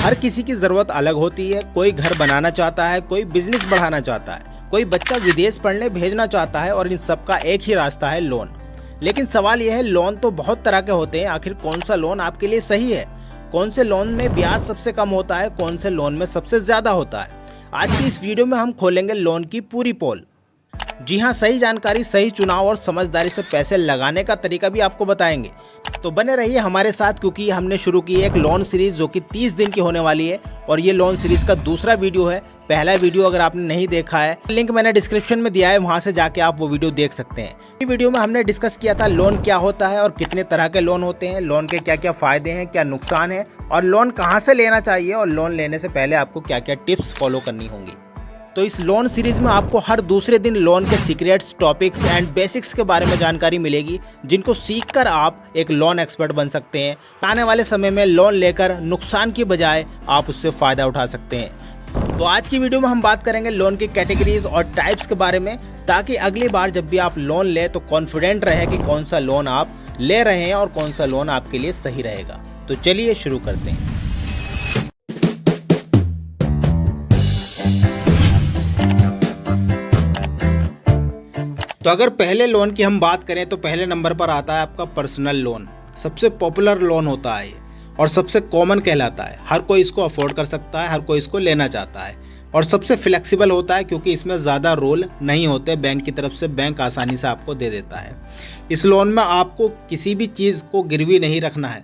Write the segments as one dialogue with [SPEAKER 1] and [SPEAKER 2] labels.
[SPEAKER 1] हर किसी की ज़रूरत अलग होती है। कोई घर बनाना चाहता है, कोई बिजनेस बढ़ाना चाहता है, कोई बच्चा विदेश पढ़ने भेजना चाहता है और इन सब का एक ही रास्ता है, लोन। लेकिन सवाल यह है, लोन तो बहुत तरह के होते हैं, आखिर कौन सा लोन आपके लिए सही है? कौन से लोन में ब्याज सबसे कम होता है, कौन से लोन में सबसे ज़्यादा होता है? आज की इस वीडियो में हम खोलेंगे लोन की पूरी पोल। जी हाँ, सही जानकारी, सही चुनाव और समझदारी से पैसे लगाने का तरीका भी आपको बताएंगे। तो बने रहिए हमारे साथ, क्योंकि हमने शुरू की है एक लोन सीरीज जो कि 30 दिन की होने वाली है और ये लोन सीरीज का दूसरा वीडियो है। पहला वीडियो अगर आपने नहीं देखा है, लिंक मैंने डिस्क्रिप्शन में दिया है, वहां से जाके आप वो वीडियो देख सकते हैं। इस वीडियो में हमने डिस्कस किया था लोन क्या होता है और कितने तरह के लोन होते हैं, लोन के क्या क्या फायदे हैं, क्या नुकसान है और लोन कहाँ से लेना चाहिए और लोन लेने से पहले आपको क्या क्या टिप्स फॉलो करनी होंगी। तो इस लोन सीरीज में आपको हर दूसरे दिन लोन के सीक्रेट्स, टॉपिक्स एंड बेसिक्स के बारे में जानकारी मिलेगी, जिनको सीखकर आप एक लोन एक्सपर्ट बन सकते हैं। आने वाले समय में लोन लेकर नुकसान की बजाय आप उससे फ़ायदा उठा सकते हैं। तो आज की वीडियो में हम बात करेंगे लोन की कैटेगरीज और टाइप्स के बारे में, ताकि अगली बार जब भी आप लोन लें तो कॉन्फिडेंट रहे कि कौन सा लोन आप ले रहे हैं और कौन सा लोन आपके लिए सही रहेगा। तो चलिए शुरू करते हैं। तो अगर पहले लोन की हम बात करें तो पहले नंबर पर आता है आपका पर्सनल लोन। सबसे पॉपुलर लोन होता है ये और सबसे कॉमन कहलाता है। हर कोई इसको अफोर्ड कर सकता है, हर कोई इसको लेना चाहता है और सबसे फ्लेक्सिबल होता है, क्योंकि इसमें ज़्यादा रोल नहीं होते बैंक की तरफ से। बैंक आसानी से आपको दे देता है। इस लोन में आपको किसी भी चीज़ को गिरवी नहीं रखना है।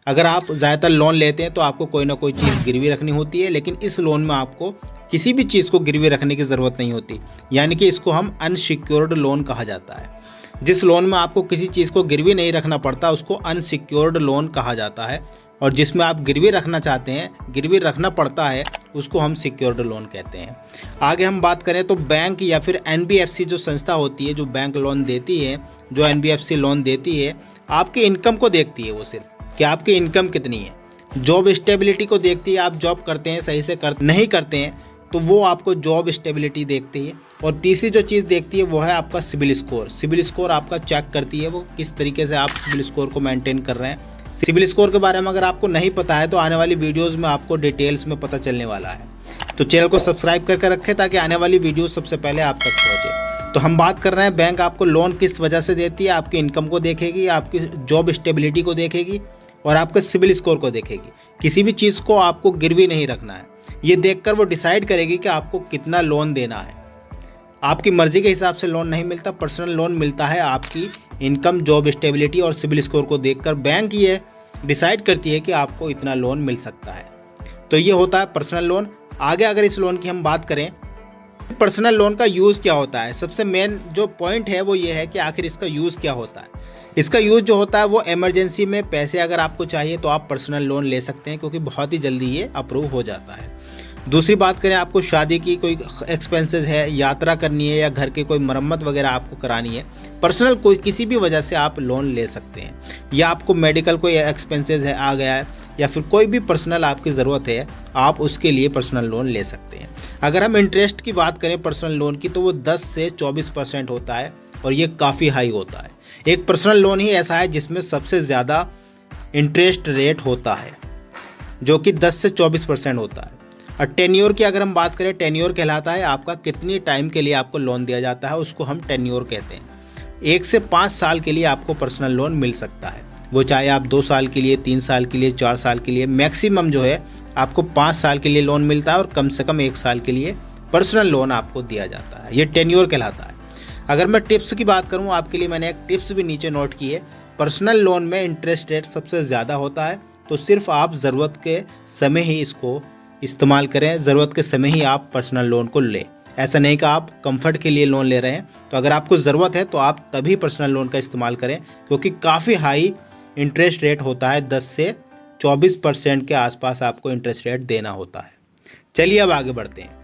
[SPEAKER 1] अगर आप ज़्यादातर लोन लेते हैं तो आपको कोई ना कोई चीज़ गिरवी रखनी होती है, लेकिन इस लोन में आपको किसी भी चीज़ को गिरवी रखने की ज़रूरत नहीं होती। यानी कि इसको हम अनसिक्योर्ड लोन कहा जाता है। जिस लोन में आपको किसी चीज़ को गिरवी नहीं रखना पड़ता उसको अनसिक्योर्ड लोन कहा जाता है, और जिसमें आप गिरवी रखना चाहते हैं, गिरवी रखना पड़ता है, उसको हम सिक्योर्ड लोन कहते हैं। आगे हम बात करें तो बैंक या फिर एनबीएफसी जो संस्था होती है, जो बैंक लोन देती है, जो एनबीएफसी लोन देती है, आपकी इनकम को देखती है। वो सिर्फ कि आपकी इनकम कितनी है। जॉब स्टेबिलिटी को देखती है, आप जॉब करते हैं सही से नहीं करते हैं तो वो आपको जॉब स्टेबिलिटी देखती है। और तीसरी जो चीज़ देखती है वो है आपका सिबिल स्कोर। सिबिल स्कोर आपका चेक करती है वो किस तरीके से आप सिबिल स्कोर को मेंटेन कर रहे हैं। सिबिल स्कोर के बारे में अगर आपको नहीं पता है तो आने वाली वीडियोज़ में आपको डिटेल्स में पता चलने वाला है। तो चैनल को सब्सक्राइब करके रखें ताकि आने वाली वीडियो सबसे पहले आप तक पहुँचे। तो हम बात कर रहे हैं बैंक आपको लोन किस वजह से देती है। आपकी इनकम को देखेगी, आपकी जॉब स्टेबिलिटी को देखेगी और आपके सिबिल स्कोर को देखेगी। किसी भी चीज़ को आपको गिरवी नहीं रखना है। ये देखकर वो डिसाइड करेगी कि आपको कितना लोन देना है। आपकी मर्ज़ी के हिसाब से लोन नहीं मिलता। पर्सनल लोन मिलता है आपकी इनकम, जॉब स्टेबिलिटी और सिबिल स्कोर को देखकर बैंक ये डिसाइड करती है कि आपको इतना लोन मिल सकता है। तो ये होता है पर्सनल लोन। आगे अगर इस लोन की हम बात करें, पर्सनल लोन का यूज़ क्या होता है, सबसे मेन जो पॉइंट है वो ये है कि आखिर इसका यूज़ क्या होता है। इसका यूज़ जो होता है वो इमरजेंसी में पैसे अगर आपको चाहिए तो आप पर्सनल लोन ले सकते हैं, क्योंकि बहुत ही जल्दी ये अप्रूव हो जाता है। दूसरी बात करें, आपको शादी की कोई एक्सपेंसेस है, यात्रा करनी है या घर के कोई मरम्मत वगैरह आपको करानी है, पर्सनल कोई किसी भी वजह से आप लोन ले सकते हैं। या आपको मेडिकल कोई एक्सपेंसेस है आ गया है, या फिर कोई भी पर्सनल आपकी ज़रूरत है, आप उसके लिए पर्सनल लोन ले सकते हैं। अगर हम इंटरेस्ट की बात करें पर्सनल लोन की तो वो 10 से 24% होता है और ये काफ़ी हाई होता है। एक पर्सनल लोन ही ऐसा है जिसमें सबसे ज़्यादा इंटरेस्ट रेट होता है, जो कि 10 से 24% होता है। और टेन्योर की अगर हम बात करें, टेन्योर कहलाता है आपका कितनी टाइम के लिए आपको लोन दिया जाता है, उसको हम टेन्योर कहते हैं। 1 से 5 साल के लिए आपको पर्सनल लोन मिल सकता है। वो चाहे आप 2 साल के लिए, 3 साल के लिए, 4 साल के लिए, मैक्सिमम जो है आपको 5 साल के लिए लोन मिलता है और कम से कम 1 साल के लिए पर्सनल लोन आपको दिया जाता है। ये टेन्योर कहलाता है। अगर मैं टिप्स की बात करूं आपके लिए, मैंने एक टिप्स भी नीचे नोट की है। पर्सनल लोन में इंटरेस्ट रेट सबसे ज़्यादा होता है, तो सिर्फ आप ज़रूरत के समय ही इसको इस्तेमाल करें। ज़रूरत के समय ही आप पर्सनल लोन को लें। ऐसा नहीं कि आप कंफर्ट के लिए लोन ले रहे हैं। तो अगर आपको ज़रूरत है तो आप तभी पर्सनल लोन का इस्तेमाल करें, क्योंकि काफ़ी हाई इंटरेस्ट रेट होता है। 10 से 24% के आसपास आपको इंटरेस्ट रेट देना होता है। चलिए अब आगे बढ़ते हैं।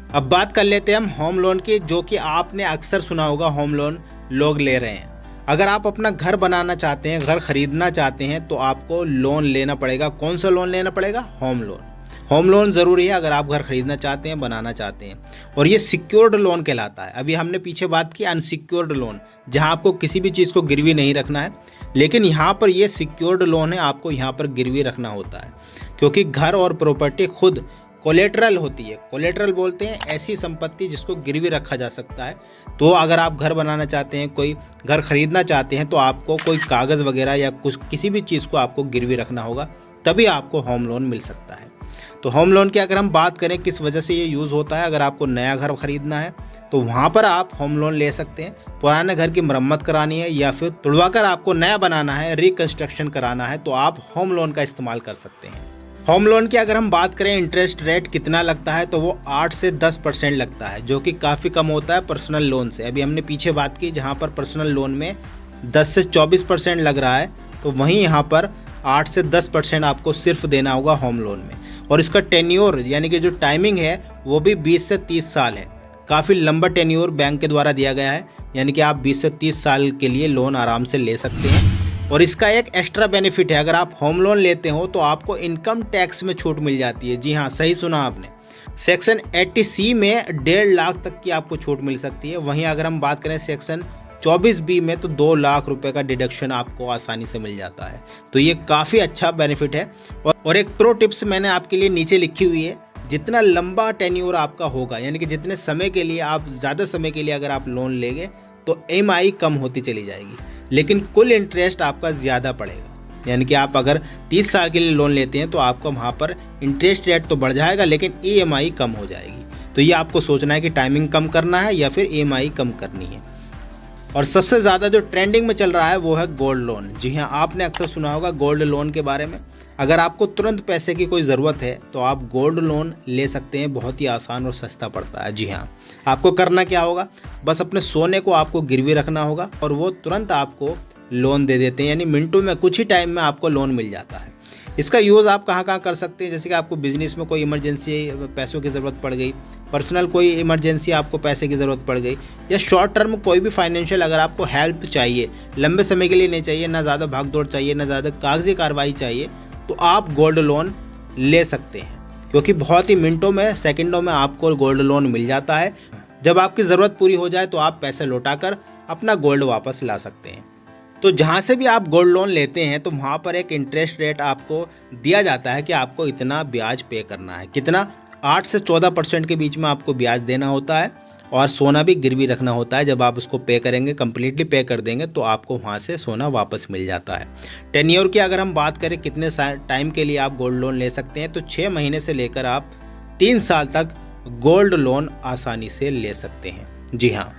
[SPEAKER 1] अब बात कर लेते हैं हम होम लोन की, जो कि आपने अक्सर सुना होगा होम लोन लोग ले रहे हैं। अगर आप अपना घर बनाना चाहते हैं, घर खरीदना चाहते हैं, तो आपको लोन लेना पड़ेगा। कौन सा लोन लेना पड़ेगा? Home loan. होम लोन ज़रूरी है अगर आप घर खरीदना चाहते हैं, बनाना चाहते हैं, और ये सिक्योर्ड लोन कहलाता है। अभी हमने पीछे बात की अनसिक्योर्ड लोन, जहां आपको किसी भी चीज़ को गिरवी नहीं रखना है। लेकिन यहाँ पर ये सिक्योर्ड लोन है, आपको यहाँ पर गिरवी रखना होता है, क्योंकि घर और प्रॉपर्टी खुद कोलेटरल होती है। कोलेटरल बोलते हैं ऐसी संपत्ति जिसको गिरवी रखा जा सकता है। तो अगर आप घर बनाना चाहते हैं, कोई घर खरीदना चाहते हैं, तो आपको कोई कागज़ वगैरह या कुछ किसी भी चीज़ को आपको गिरवी रखना होगा, तभी आपको होम लोन मिल सकता है। तो होम लोन की अगर हम बात करें किस वजह से ये यूज़ होता है, अगर आपको नया घर खरीदना है तो वहाँ पर आप होम लोन ले सकते हैं। पुराने घर की मरम्मत करानी है या फिर तुड़वाकर आपको नया बनाना है, रिकंस्ट्रक्शन कराना है, तो आप होम लोन का इस्तेमाल कर सकते हैं। होम लोन की अगर हम बात करें इंटरेस्ट रेट कितना लगता है, तो वो 8 से 10% लगता है, जो कि काफ़ी कम होता है पर्सनल लोन से। अभी हमने पीछे बात की जहाँ पर पर्सनल लोन में 10 से 24% लग रहा है, तो वहीं यहाँ पर 8 से 10% आपको सिर्फ देना होगा होम लोन में। और इसका टेन्योर यानी कि जो टाइमिंग है वो भी 20 से 30 साल है। काफ़ी लंबा टेन्योर बैंक के द्वारा दिया गया है, यानी कि आप 20 से 30 साल के लिए लोन आराम से ले सकते हैं। और इसका एक एक्स्ट्रा बेनिफिट है, अगर आप होम लोन लेते हो तो आपको इनकम टैक्स में छूट मिल जाती है। जी हाँ, सही सुना आपने, सेक्शन 80C में 1.5 लाख तक की आपको छूट मिल सकती है। वहीं अगर हम बात करें सेक्शन 24B में तो 2 लाख रुपए का डिडक्शन आपको आसानी से मिल जाता है। तो ये काफ़ी अच्छा बेनिफिट है। और एक प्रो टिप्स मैंने आपके लिए नीचे लिखी हुई है, जितना लंबा टेन्योर आपका होगा, यानी कि जितने समय के लिए आप ज़्यादा समय के लिए अगर आप लोन लेंगे तो EMI कम होती चली जाएगी, लेकिन कुल इंटरेस्ट आपका ज़्यादा पड़ेगा। यानी कि आप अगर 30 साल के लिए लोन लेते हैं तो आपको वहाँ पर इंटरेस्ट रेट तो बढ़ जाएगा, लेकिन EMI कम हो जाएगी। तो ये आपको सोचना है कि टाइमिंग कम करना है या फिर EMI कम करनी है। और सबसे ज़्यादा जो ट्रेंडिंग में चल रहा है वो है गोल्ड लोन। जी हाँ, आपने अक्सर सुना होगा गोल्ड लोन के बारे में। अगर आपको तुरंत पैसे की कोई ज़रूरत है तो आप गोल्ड लोन ले सकते हैं, बहुत ही आसान और सस्ता पड़ता है। जी हाँ, आपको करना क्या होगा, बस अपने सोने को आपको गिरवी रखना होगा और वो तुरंत आपको लोन दे देते हैं, यानी मिनटों में, कुछ ही टाइम में आपको लोन मिल जाता है। इसका यूज़ आप कहाँ कहाँ कर सकते हैं, जैसे कि आपको बिजनेस में कोई इमरजेंसी पैसों की ज़रूरत पड़ गई, पर्सनल कोई इमरजेंसी आपको पैसे की ज़रूरत पड़ गई, या शॉर्ट टर्म कोई भी फाइनेंशियल अगर आपको हेल्प चाहिए, लंबे समय के लिए नहीं चाहिए, ना ज़्यादा भाग दौड़ चाहिए, ना ज़्यादा कागजी कार्रवाई चाहिए, तो आप गोल्ड लोन ले सकते हैं, क्योंकि बहुत ही मिनटों में, सेकंडों में आपको गोल्ड लोन मिल जाता है। जब आपकी ज़रूरत पूरी हो जाए तो आप पैसे लौटाकर अपना गोल्ड वापस ला सकते हैं। तो जहाँ से भी आप गोल्ड लोन लेते हैं तो वहाँ पर एक इंटरेस्ट रेट आपको दिया जाता है कि आपको इतना ब्याज पे करना है। कितना? 8 से 14% के बीच में आपको ब्याज देना होता है, और सोना भी गिरवी रखना होता है। जब आप उसको पे करेंगे, कम्प्लीटली पे कर देंगे, तो आपको वहाँ से सोना वापस मिल जाता है। टेन्योर की अगर हम बात करें कितने टाइम के लिए आप गोल्ड लोन ले सकते हैं, तो 6 महीने से लेकर आप 3 साल तक गोल्ड लोन आसानी से ले सकते हैं। जी हाँ,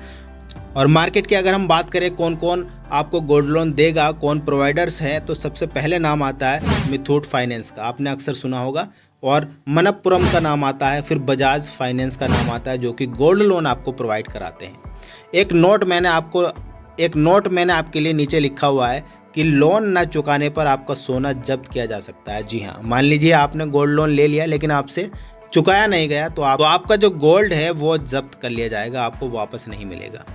[SPEAKER 1] और मार्केट की अगर हम बात करें कौन कौन आपको गोल्ड लोन देगा, कौन प्रोवाइडर्स हैं, तो सबसे पहले नाम आता है मुथूट फाइनेंस का, आपने अक्सर सुना होगा, और मनप्पुरम का नाम आता है, फिर बजाज फाइनेंस का नाम आता है, जो कि गोल्ड लोन आपको प्रोवाइड कराते हैं। एक नोट मैंने आपके लिए नीचे लिखा हुआ है कि लोन न चुकाने पर आपका सोना जब्त किया जा सकता है। जी हाँ, मान लीजिए आपने गोल्ड लोन ले लिया लेकिन आपसे चुकाया नहीं गया, तो आपका जो गोल्ड है वो जब्त कर लिया जाएगा, आपको वापस नहीं मिलेगा।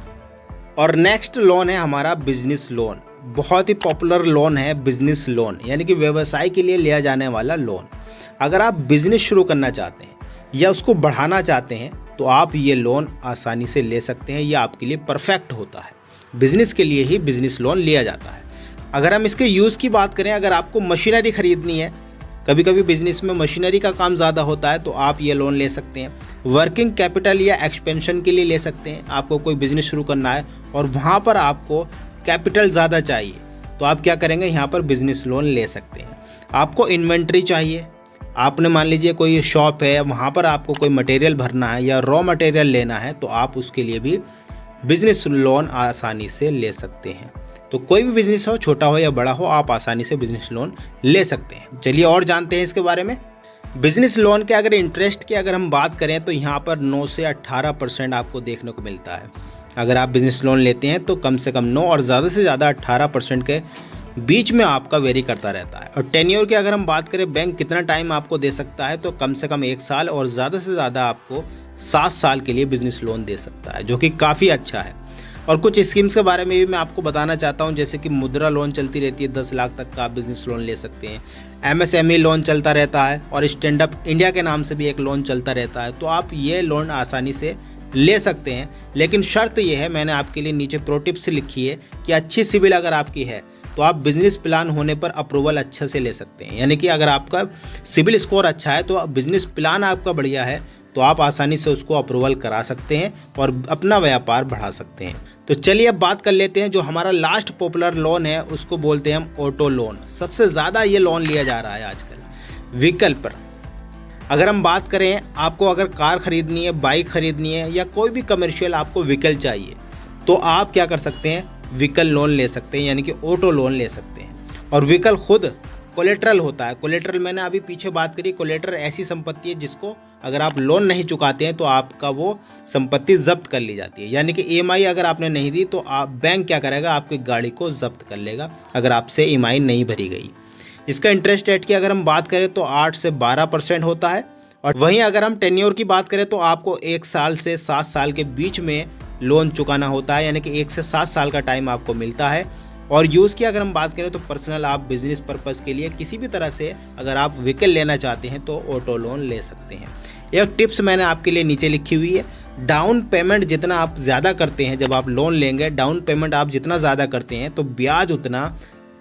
[SPEAKER 1] और नेक्स्ट लोन है हमारा बिजनेस लोन। बहुत ही पॉपुलर लोन है बिजनेस लोन, यानी कि व्यवसाय के लिए लिया जाने वाला लोन। अगर आप बिजनेस शुरू करना चाहते हैं या उसको बढ़ाना चाहते हैं तो आप ये लोन आसानी से ले सकते हैं, ये आपके लिए परफेक्ट होता है। बिजनेस के लिए ही बिजनेस लोन लिया जाता है। अगर हम इसके यूज़ की बात करें, अगर आपको मशीनरी खरीदनी है, कभी कभी बिजनेस में मशीनरी का काम ज़्यादा होता है, तो आप ये लोन ले सकते हैं। वर्किंग कैपिटल या एक्सपेंशन के लिए ले सकते हैं, आपको कोई बिजनेस शुरू करना है और वहाँ पर आपको कैपिटल ज़्यादा चाहिए, तो आप क्या करेंगे, यहाँ पर बिजनेस लोन ले सकते हैं। आपको इन्वेंट्री चाहिए, आपने मान लीजिए कोई शॉप है, वहाँ पर आपको कोई मटेरियल भरना है या रॉ मटेरियल लेना है, तो आप उसके लिए भी बिजनेस लोन आसानी से ले सकते हैं। तो कोई भी बिजनेस हो, छोटा हो या बड़ा हो, आप आसानी से बिजनेस लोन ले सकते हैं। चलिए और जानते हैं इसके बारे में। बिजनेस लोन के अगर इंटरेस्ट की अगर हम बात करें तो यहाँ पर 9 से 18% आपको देखने को मिलता है। अगर आप बिजनेस लोन लेते हैं तो कम से कम 9 और ज़्यादा से ज़्यादा 18% के बीच में आपका वेरी करता रहता है। और टेन्योर की अगर हम बात करें, बैंक कितना टाइम आपको दे सकता है, तो कम से कम 1 साल और ज़्यादा से ज़्यादा आपको 7 साल के लिए बिजनेस लोन दे सकता है, जो कि काफ़ी अच्छा है। और कुछ स्कीम्स के बारे में भी मैं आपको बताना चाहता हूं, जैसे कि मुद्रा लोन चलती रहती है, 10 लाख तक का आप बिजनेस लोन ले सकते हैं। MSME लोन चलता रहता है, और स्टैंड अप इंडिया के नाम से भी एक लोन चलता रहता है। तो आप ये लोन आसानी से ले सकते हैं, लेकिन शर्त ये है, मैंने आपके लिए नीचे प्रो टिप्स लिखी है कि अच्छी सिविल अगर आपकी है, तो आप बिजनेस प्लान होने पर अप्रूवल अच्छे से ले सकते हैं। यानी कि अगर आपका सिबिल स्कोर अच्छा है तो बिजनेस प्लान आपका बढ़िया है तो आप आसानी से उसको अप्रूवल करा सकते हैं और अपना व्यापार बढ़ा सकते हैं। तो चलिए अब बात कर लेते हैं जो हमारा लास्ट पॉपुलर लोन है, उसको बोलते हैं हम ऑटो लोन। सबसे ज़्यादा ये लोन लिया जा रहा है आजकल व्हीकल पर। अगर हम बात करें, आपको अगर कार खरीदनी है, बाइक खरीदनी है या कोई भी कमर्शियल आपको व्हीकल चाहिए तो आप क्या कर सकते हैं, व्हीकल लोन ले सकते हैं, यानी कि ऑटो लोन ले सकते हैं। और व्हीकल खुद कोलेट्रल होता है। कोलेट्रल मैंने अभी पीछे बात करी, कोलेट्रल ऐसी संपत्ति है जिसको अगर आप लोन नहीं चुकाते हैं तो आपका वो संपत्ति जब्त कर ली जाती है। यानी कि ईएमआई अगर आपने नहीं दी तो आप बैंक क्या करेगा, आपकी गाड़ी को जब्त कर लेगा अगर आपसे ईएमआई नहीं भरी गई। इसका इंटरेस्ट रेट की अगर हम बात करें तो 8 से 12% होता है। और वहीं अगर हम टेन्योर की बात करें तो आपको 1 साल से 7 साल के बीच में लोन चुकाना होता है, यानी कि 1 से 7 साल का टाइम आपको मिलता है। और यूज़ की अगर हम बात करें तो पर्सनल आप बिजनेस पर्पज़ के लिए किसी भी तरह से अगर आप व्हीकल लेना चाहते हैं तो ऑटो लोन ले सकते हैं। एक टिप्स मैंने आपके लिए नीचे लिखी हुई है, डाउन पेमेंट जितना आप ज़्यादा करते हैं, जब आप लोन लेंगे डाउन पेमेंट आप जितना ज़्यादा करते हैं तो ब्याज उतना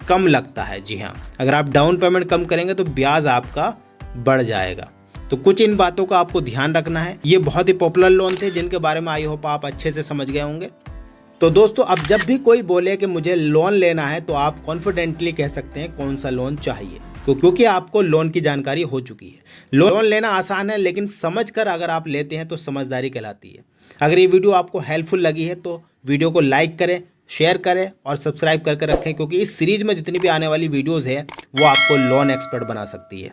[SPEAKER 1] कम लगता है। जी हाँ, अगर आप डाउन पेमेंट कम करेंगे तो ब्याज आपका बढ़ जाएगा। तो कुछ इन बातों का आपको ध्यान रखना है। ये बहुत ही पॉपुलर लोन थे जिनके बारे में आई होप आप अच्छे से समझ गए होंगे। तो दोस्तों, अब जब भी कोई बोले कि मुझे लोन लेना है तो आप कॉन्फिडेंटली कह सकते हैं कौन सा लोन चाहिए, क्योंकि आपको लोन की जानकारी हो चुकी है। लोन लेना आसान है, लेकिन समझकर अगर आप लेते हैं तो समझदारी कहलाती है। अगर ये वीडियो आपको हेल्पफुल लगी है तो वीडियो को लाइक करें, शेयर करें और सब्सक्राइब करके रखें, क्योंकि इस सीरीज में जितनी भी आने वाली वीडियोज़ है वो आपको लोन एक्सपर्ट बना सकती है।